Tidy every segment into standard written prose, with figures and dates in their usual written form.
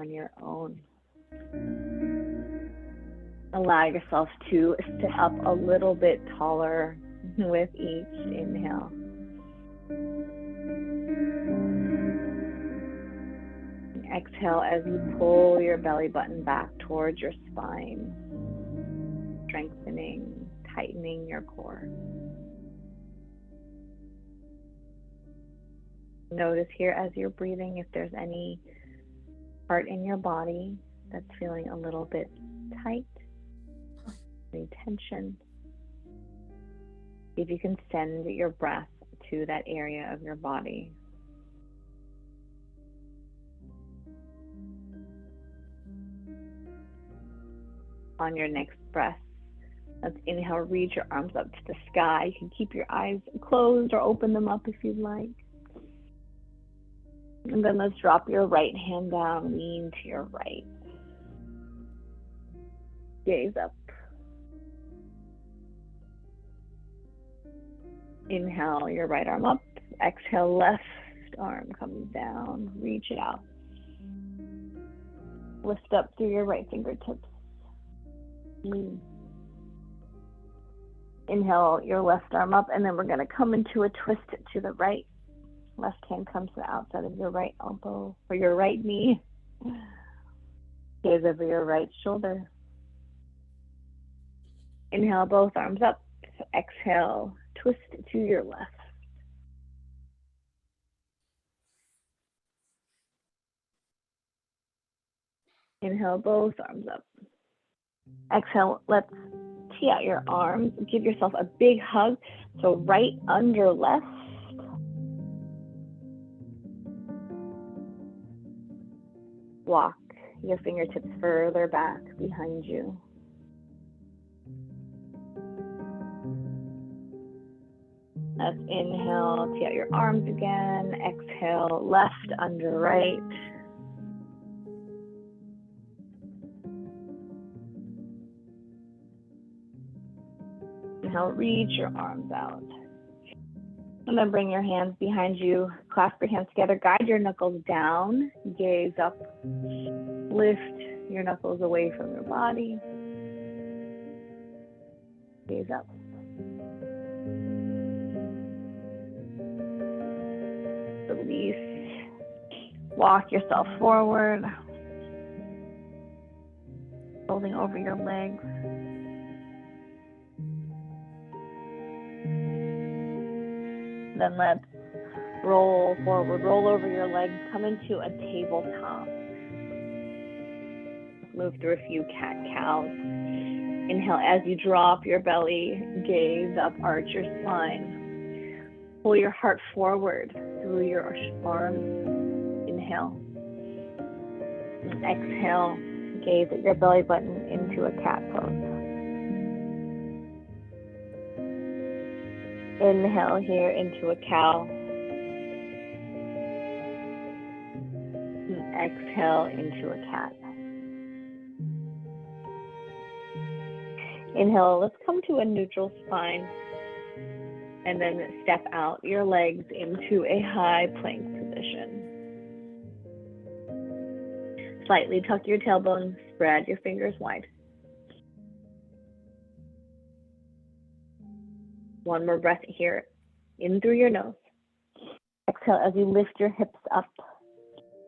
on your own. Allow yourself to sit up a little bit taller with each inhale. And exhale as you pull your belly button back towards your spine, strengthening, tightening your core. Notice here as you're breathing if there's any part in your body that's feeling a little bit tight, any tension. See if you can send your breath to that area of your body. On your next breath, let's inhale, reach your arms up to the sky. You can keep your eyes closed or open them up if you'd like. And then let's drop your right hand down, lean to your right. Gaze up. Inhale, your right arm up. Exhale, left arm comes down. Reach it out. Lift up through your right fingertips. Inhale, your left arm up, and then we're going to come into a twist to the right. Left hand comes to the outside of your right elbow or your right knee. Gaze over your right shoulder. Inhale, both arms up. Exhale, twist to your left. Inhale, both arms up. Exhale, let's tee out your arms. Give yourself a big hug. So right under left. Walk your fingertips further back behind you. Let's inhale, tee out your arms again. Exhale, left under right. Inhale, reach your arms out. And then bring your hands behind you. Clasp your hands together. Guide your knuckles down. Gaze up. Lift your knuckles away from your body. Gaze up. Release. Walk yourself forward. Folding over your legs. Then let's roll forward, roll over your legs, come into a tabletop. Move through a few cat-cows. Inhale as you drop your belly, gaze up, arch your spine. Pull your heart forward through your arms. Inhale. And exhale, gaze at your belly button into a cat pose. Inhale here into a cow. And exhale into a cat. Inhale, let's come to a neutral spine. And then step out your legs into a high plank position. Slightly tuck your tailbone, spread your fingers wide. One more breath here, in through your nose. Exhale as you lift your hips up,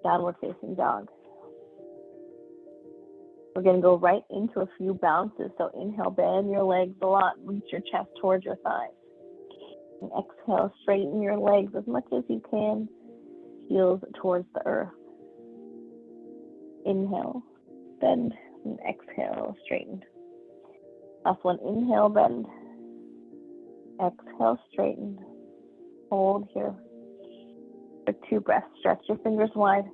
downward facing dog. We're going to go right into a few bounces. So inhale, bend your legs a lot, reach your chest towards your thighs. And exhale, straighten your legs as much as you can, heels towards the earth. Inhale, bend, and exhale, straighten. Last one, inhale, bend. Exhale, straighten. Hold here for 2 breaths. Stretch your fingers wide.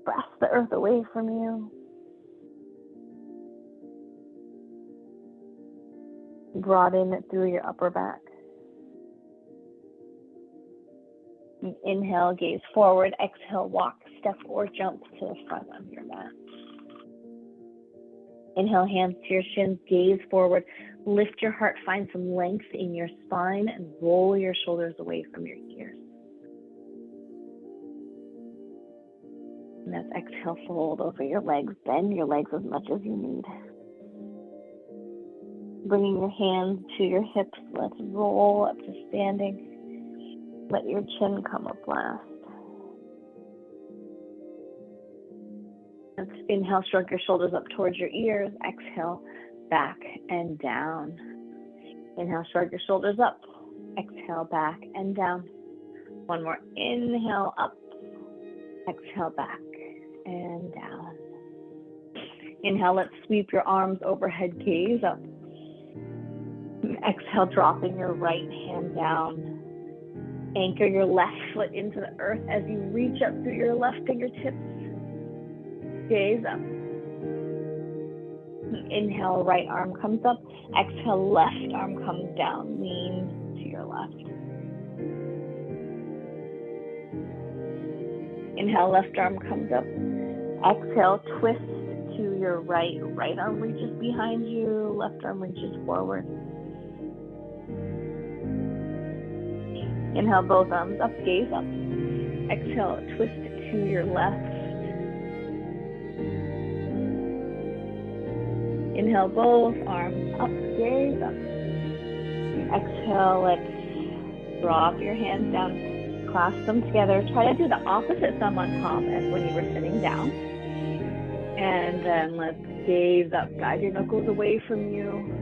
Press the earth away from you. Broaden it through your upper back. And inhale, gaze forward. Exhale, walk, step, or jump to the front of your mat. Inhale, hands to your shins, gaze forward. Lift your heart, find some length in your spine, and roll your shoulders away from your ears. And Let's exhale, fold over your legs. Bend your legs as much as you need. Bringing your hands to your hips. Let's roll up to standing. Let your chin come up last. Let's inhale, shrug your shoulders up towards your ears. Exhale, back and down. Inhale, shrug your shoulders up. Exhale, back and down. One more. Inhale, up. Exhale, back and down. Inhale, let's sweep your arms overhead, gaze up. Exhale, dropping your right hand down. Anchor your left foot into the earth as you reach up through your left fingertips. Gaze up. Inhale, right arm comes up. Exhale, left arm comes down. Lean to your left. Inhale, left arm comes up. Exhale, twist to your right. Right arm reaches behind you. Left arm reaches forward. Inhale, both arms up, gaze up. Exhale, twist to your left. Inhale, both arms up, gaze up. Exhale, let's drop your hands down, clasp them together. Try to do the opposite thumb on top as when you were sitting down. And then let's gaze up, guide your knuckles away from you.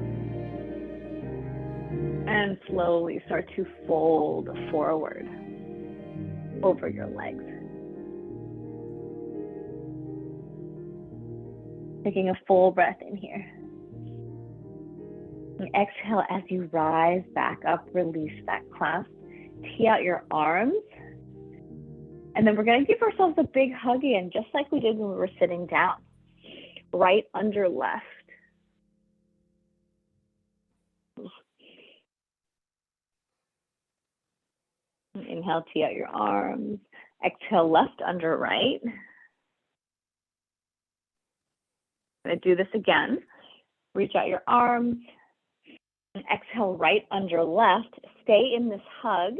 And slowly start to fold forward over your legs. Taking a full breath in here. And exhale as you rise back up, release that clasp. Tee out your arms. And then we're going to give ourselves a big hug in, just like we did when we were sitting down. Right under left. Inhale, tee out your arms. Exhale, left under right. I'm going to do this again. Reach out your arms. And exhale, right under left. Stay in this hug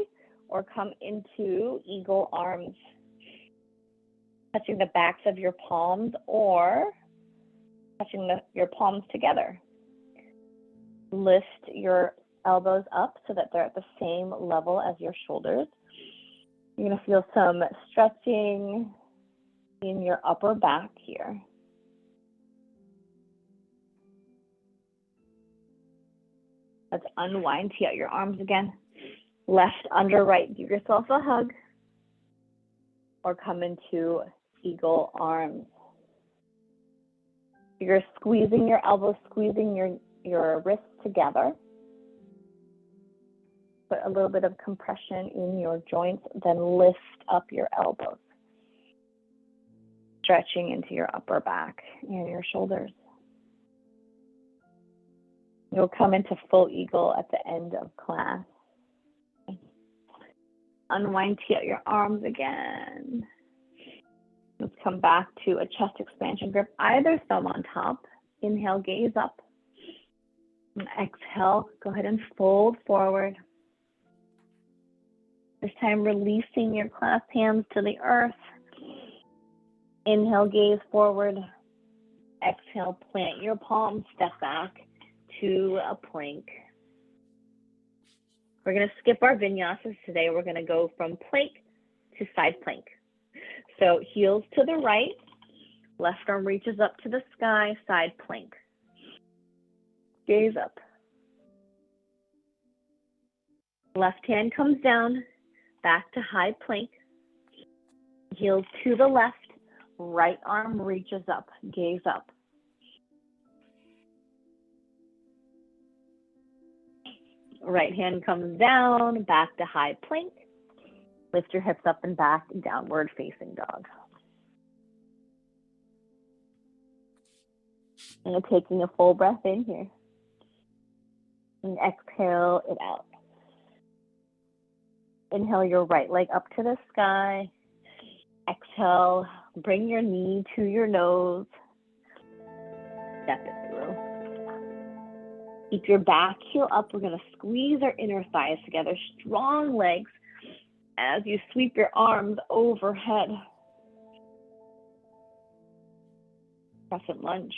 or come into eagle arms. Touching the backs of your palms or touching your palms together. Lift your elbows up so that they're at the same level as your shoulders. You're going to feel some stretching in your upper back here. Let's unwind, tee out your arms again. Left under right, give yourself a hug. Or come into eagle arms. You're squeezing your elbows, squeezing your wrists together. Put a little bit of compression in your joints, then lift up your elbows. Stretching into your upper back and your shoulders. You'll come into full eagle at the end of class. Unwind, tee out your arms again. Let's come back to a chest expansion grip, either thumb on top. Inhale, gaze up. And exhale, go ahead and fold forward. This time, releasing your clasped hands to the earth. Inhale, gaze forward. Exhale, plant your palms, step back to a plank. We're going to skip our vinyasas today. We're going to go from plank to side plank. So heels to the right, left arm reaches up to the sky, side plank. Gaze up. Left hand comes down, back to high plank. Heels to the left, right arm reaches up, gaze up. Right hand comes down, back to high plank. Lift your hips up and back, downward facing dog. And taking a full breath in here. And exhale it out. Inhale your right leg up to the sky. Exhale, bring your knee to your nose. Step it through. Keep your back heel up. We're going to squeeze our inner thighs together. Strong legs as you sweep your arms overhead. crescent lunge.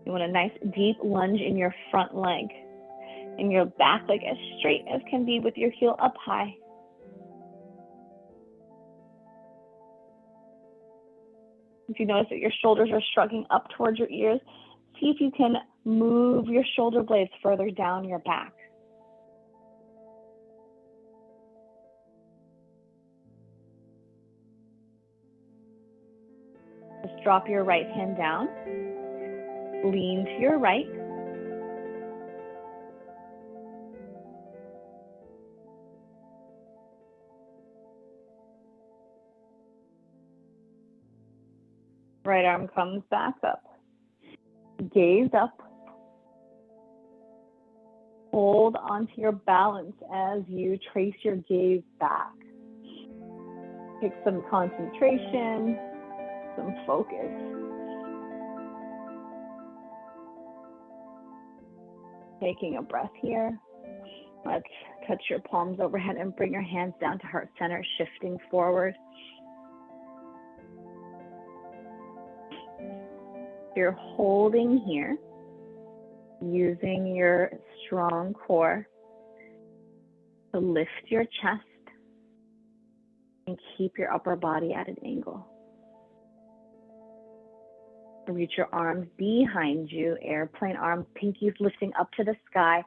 You want a nice deep lunge in your front leg, and your back leg as straight as can be with your heel up high. If you notice that your shoulders are shrugging up towards your ears, see if you can move your shoulder blades further down your back. Just drop your right hand down, lean to your right. Right arm comes back up. Gaze up. Hold onto your balance as you trace your gaze back. Take some concentration, some focus. Taking a breath here. Let's touch your palms overhead and bring your hands down to heart center, shifting forward. You're holding here, using your strong core to lift your chest and keep your upper body at an angle. Reach your arms behind you, airplane arms, pinkies lifting up to the sky.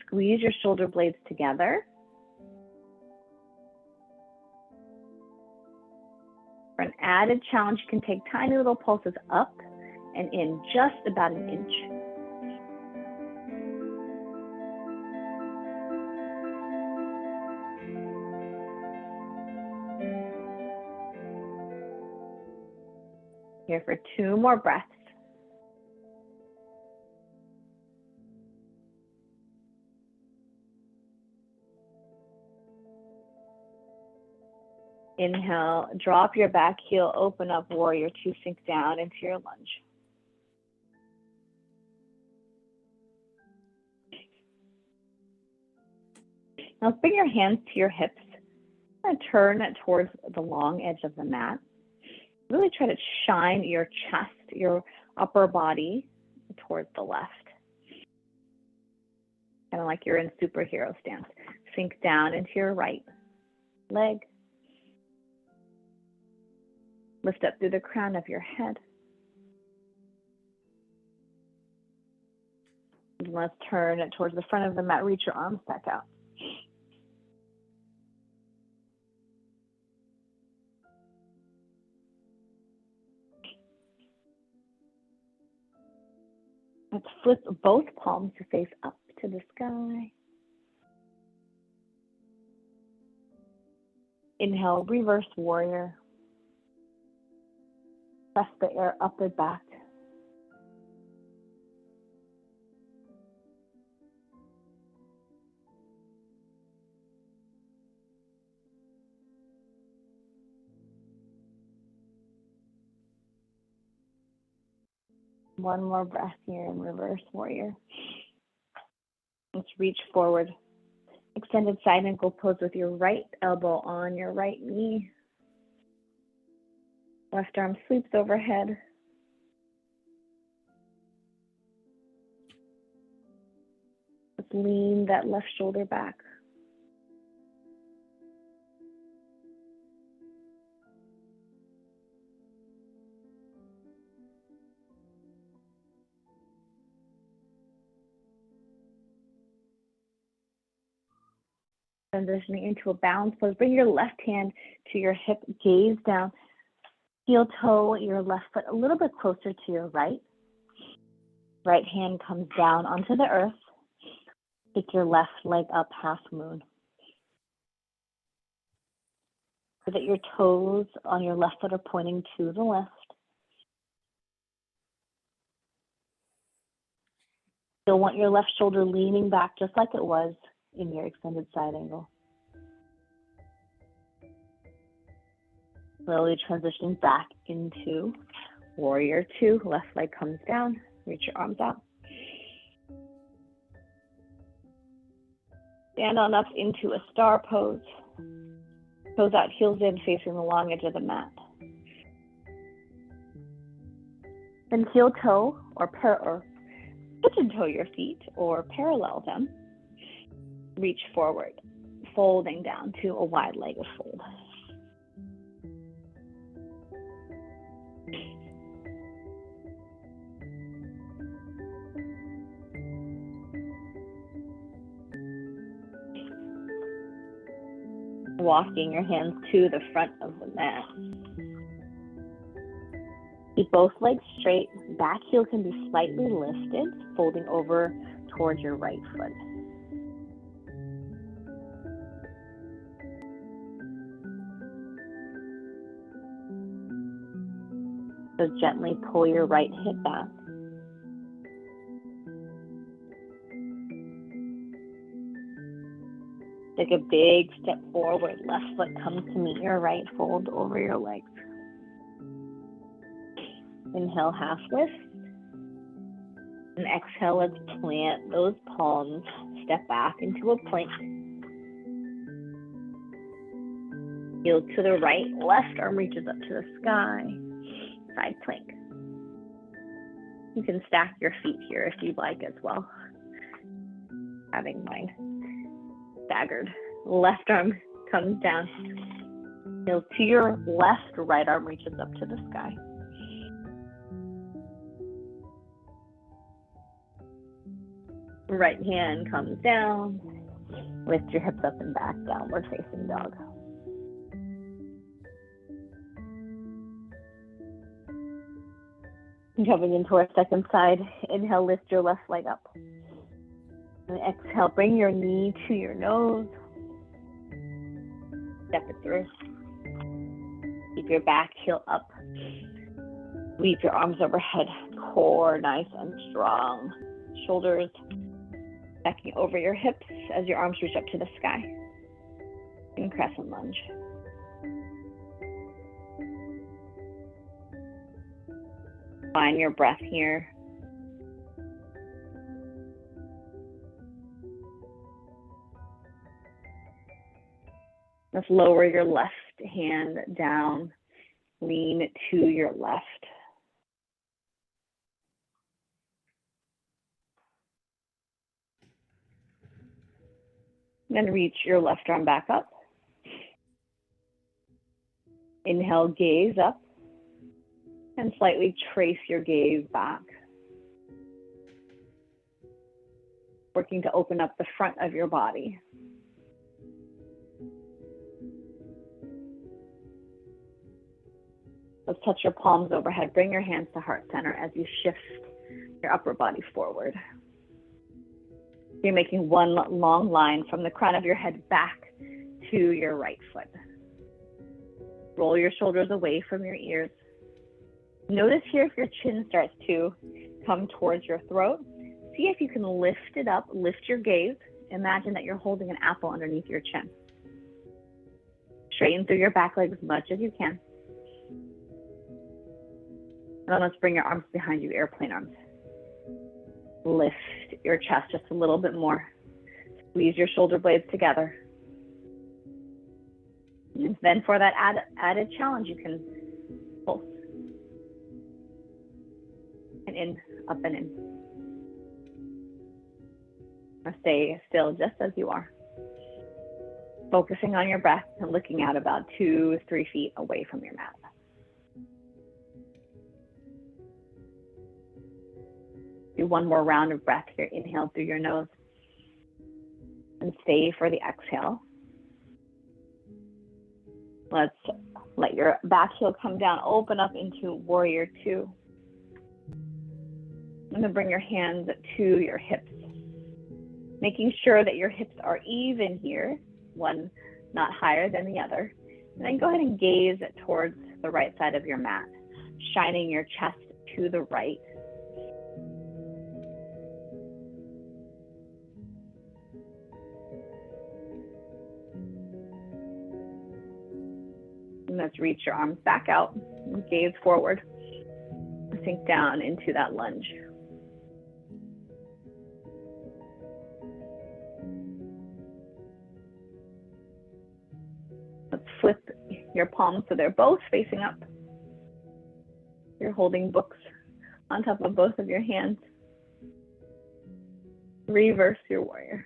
Squeeze your shoulder blades together. For an added challenge, you can take tiny little pulses up and in just about an inch. Here for 2 more breaths. Inhale, drop your back heel, open up, warrior 2, sink down into your lunge. Now bring your hands to your hips and turn towards the long edge of the mat. Really try to shine your chest, your upper body towards the left. Kind of like you're in superhero stance. Sink down into your right leg. Lift up through the crown of your head. And let's turn it towards the front of the mat. Reach your arms back out. Let's flip both palms to face up to the sky. Inhale, reverse warrior. Press the air up and back. One more breath here in reverse warrior. Let's reach forward. Extended side ankle pose with your right elbow on your right knee. Left arm sweeps overhead. Let's lean that left shoulder back. Transitioning into a balance pose. Bring your left hand to your hip, gaze down. Heel toe your left foot a little bit closer to your right. Right hand comes down onto the earth. Take your left leg up, half moon. So that your toes on your left foot are pointing to the left. You'll want your left shoulder leaning back just like it was in your extended side angle. Slowly transitioning back into warrior 2. Left leg comes down. Reach your arms out. Stand on up into a star pose. Toes out, heels in, facing the long edge of the mat. Then heel toe or pigeon toe your feet or parallel them. Reach forward, folding down to a wide-legged fold. Walking your hands to the front of the mat. Keep both legs straight. Back heel can be slightly lifted, folding over towards your right foot. So gently pull your right hip back. Take a big step forward. Left foot comes to meet your right, fold over your legs. Inhale, half lift. And exhale, let's plant those palms. Step back into a plank. Heel to the right, left arm reaches up to the sky. Side plank. You can stack your feet here if you'd like as well. Having mine staggered. Left arm comes down. Heel to your left, right arm reaches up to the sky. Right hand comes down. Lift your hips up and back, downward facing dog. Coming into our second side, inhale, lift your left leg up. And exhale, bring your knee to your nose. Step it through. Keep your back heel up. Sweep your arms overhead. Core nice and strong. Shoulders backing over your hips as your arms reach up to the sky. And crescent lunge. Find your breath here. Let's lower your left hand down. Lean to your left. Then reach your left arm back up. Inhale, gaze up. And slightly trace your gaze back. Working to open up the front of your body. Let's touch your palms overhead. Bring your hands to heart center as you shift your upper body forward. You're making one long line from the crown of your head back to your right foot. Roll your shoulders away from your ears. Notice here if your chin starts to come towards your throat. See if you can lift it up, lift your gaze. Imagine that you're holding an apple underneath your chin. Straighten through your back leg as much as you can. And then let's bring your arms behind you, airplane arms. Lift your chest just a little bit more. Squeeze your shoulder blades together. And then for that added challenge, you can pulse. And in, up and in. Or stay still just as you are. Focusing on your breath and looking out about 2-3 feet away from your mat. Do one more round of breath here. Inhale through your nose. And stay for the exhale. Let's let your back heel come down, open up into warrior two. And then bring your hands to your hips. Making sure that your hips are even here, one not higher than the other. And then go ahead and gaze towards the right side of your mat, shining your chest to the right. And let's reach your arms back out and gaze forward. Sink down into that lunge. Let's flip your palms so they're both facing up. You're holding books on top of both of your hands. Reverse your warrior.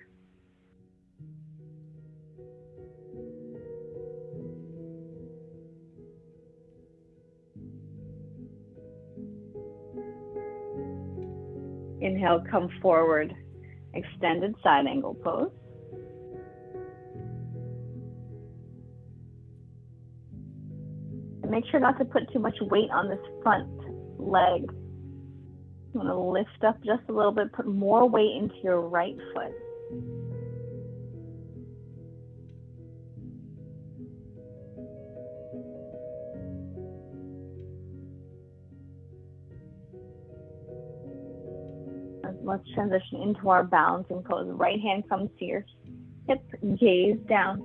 Inhale, come forward, extended side angle pose. And make sure not to put too much weight on this front leg. I'm going to lift up just a little bit, put more weight into your right foot. Let's transition into our balancing pose. Right hand comes to your hip, gaze down.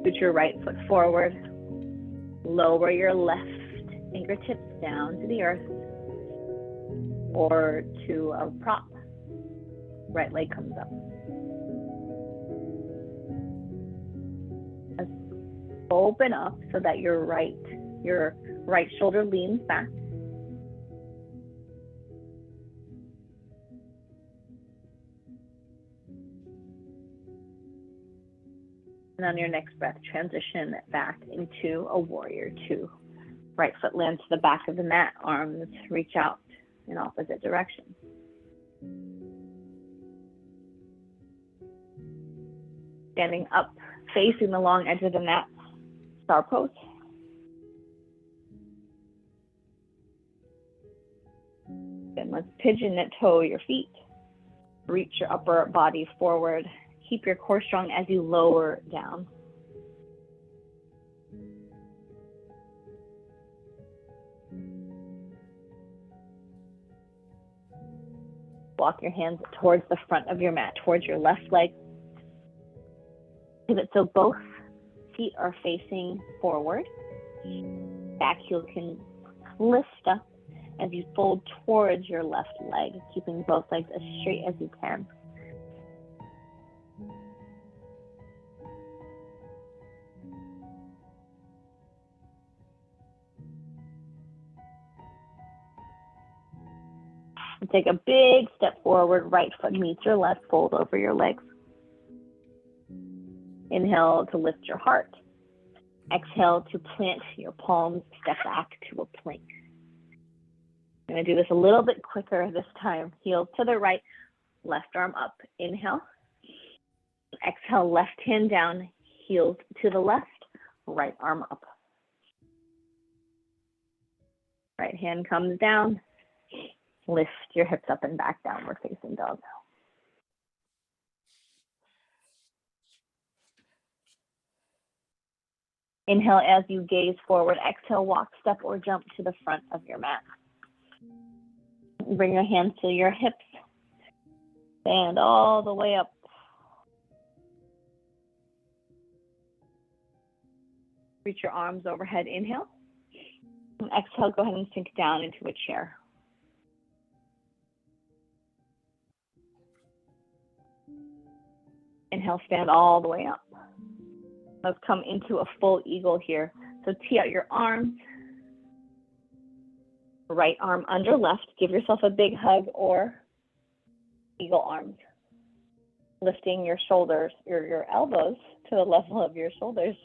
Put your right foot forward. Lower your left fingertips down to the earth or to a prop. Right leg comes up. Open up so that your right shoulder leans back. And on your next breath, transition back into a warrior two. Right foot lands to the back of the mat, arms reach out in opposite directions. Standing up, facing the long edge of the mat, star pose. Then let's pigeon toe your feet. Reach your upper body forward. Keep your core strong as you lower down. Walk your hands towards the front of your mat, towards your left leg. Pivot so both feet are facing forward. Back heel can lift up as you fold towards your left leg, keeping both legs as straight as you can. And take a big step forward, right foot meets your left, fold over your legs. Inhale to lift your heart. Exhale to plant your palms, step back to a plank. I'm going to do this a little bit quicker this time. Heel to the right, left arm up. Inhale. Exhale, left hand down, heels to the left, right arm up. Right hand comes down. Lift your hips up and back, downward facing dog. Inhale as you gaze forward. Exhale, walk, step, or jump to the front of your mat. Bring your hands to your hips. Stand all the way up. Reach your arms overhead. Inhale. And exhale, go ahead and sink down into a chair. Inhale, stand all the way up. Let's come into a full eagle here. So tee out your arms. Right arm under left. Give yourself a big hug or eagle arms. Lifting your shoulders, your elbows to the level of your shoulders.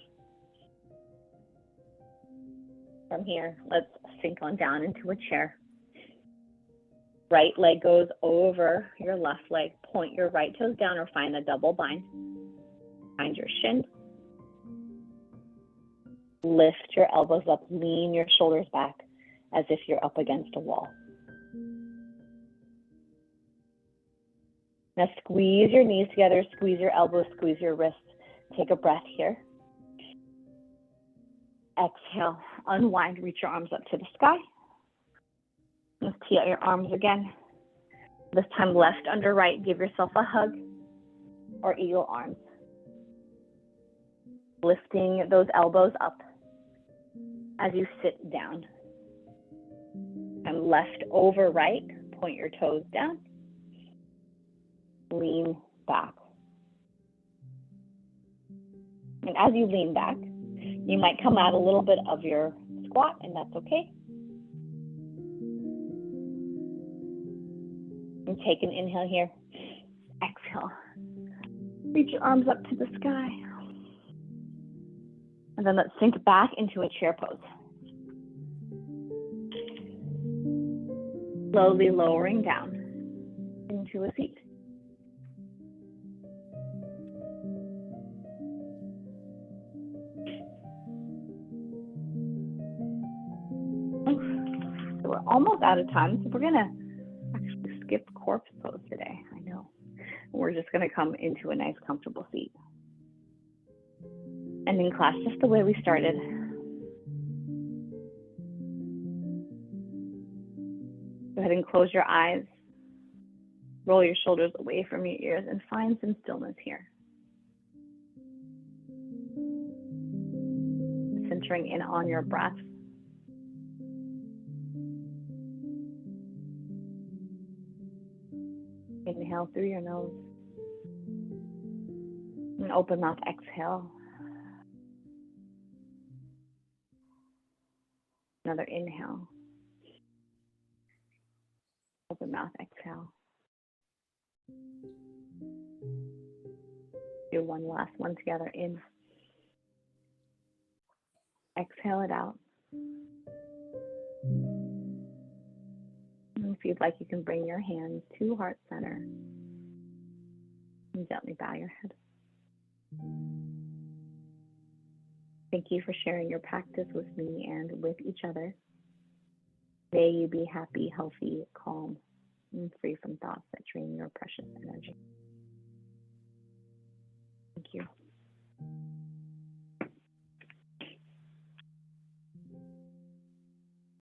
From here, let's sink on down into a chair. Right leg goes over your left leg. Point your right toes down or find a double bind. Find your shin. Lift your elbows up. Lean your shoulders back as if you're up against a wall. Now squeeze your knees together. Squeeze your elbows. Squeeze your wrists. Take a breath here. Exhale. Unwind. Reach your arms up to the sky. Let's tee out your arms again. This time left under right. Give yourself a hug or eagle arms. Lifting those elbows up as you sit down. And left over right. Point your toes down. Lean back. And as you lean back, you might come out a little bit of your squat, and that's okay. And take an inhale here. Exhale. Reach your arms up to the sky. And then let's sink back into a chair pose. Slowly lowering down into a seat. So we're almost out of time, so we're gonna actually skip corpse pose today. I know. We're just gonna come into a nice comfortable seat. Ending class just the way we started. Go ahead and close your eyes. Roll your shoulders away from your ears and find some stillness here. Centering in on your breath. Inhale through your nose. And open mouth, exhale. Another inhale. Open mouth, exhale. Do one last one together. In. Exhale it out. And if you'd like, you can bring your hands to heart center and gently bow your head. Thank you for sharing your practice with me and with each other. May you be happy, healthy, calm, and free from thoughts that drain your precious energy. Thank you.